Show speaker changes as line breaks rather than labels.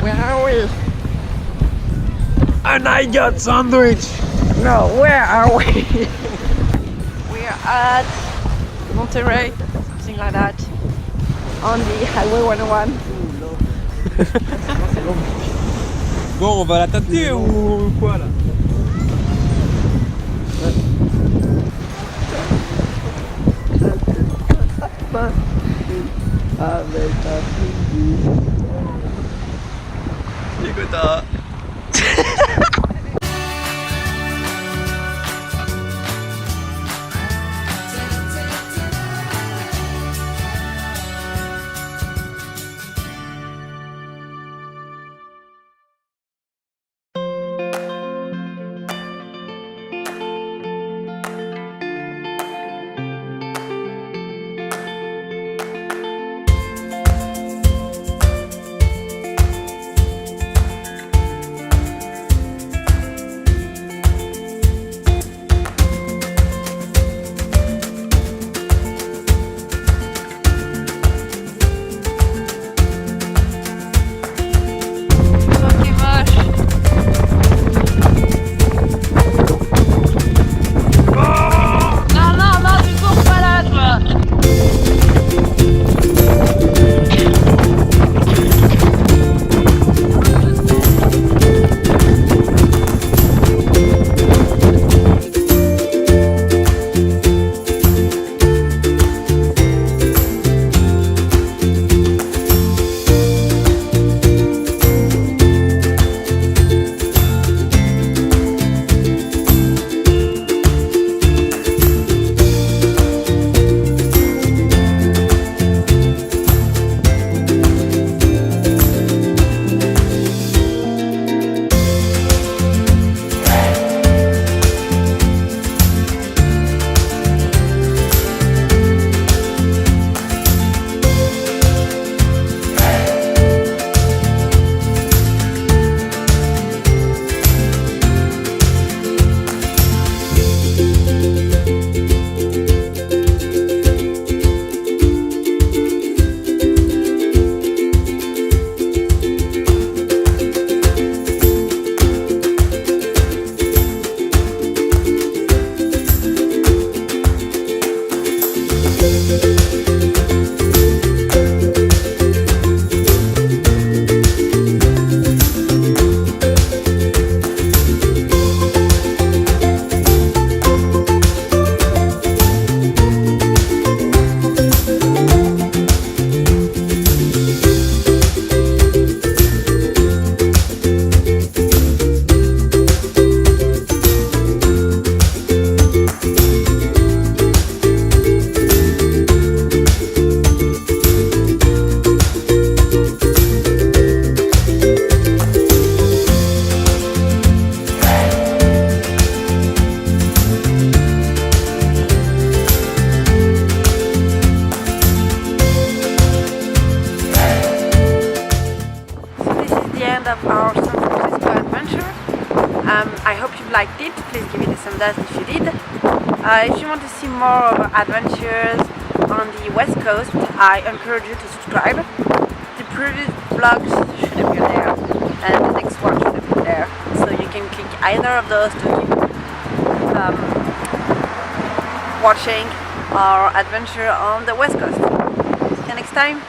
Where are we?
And I got sandwich.
No, where are we? We are at Monterey, something like that, on the Highway 101.
Bon, on va la tâter ou quoi là?
Avec un fusil.
Écoute,
Of our San Francisco adventure. I hope you liked it. Please give it a thumbs up if you did. If you want to see more of our adventures on the West Coast, I encourage you to subscribe. The previous vlogs should appear there, and the next one should appear there. So you can click either of those to keep watching our adventure on the West Coast. See you next time.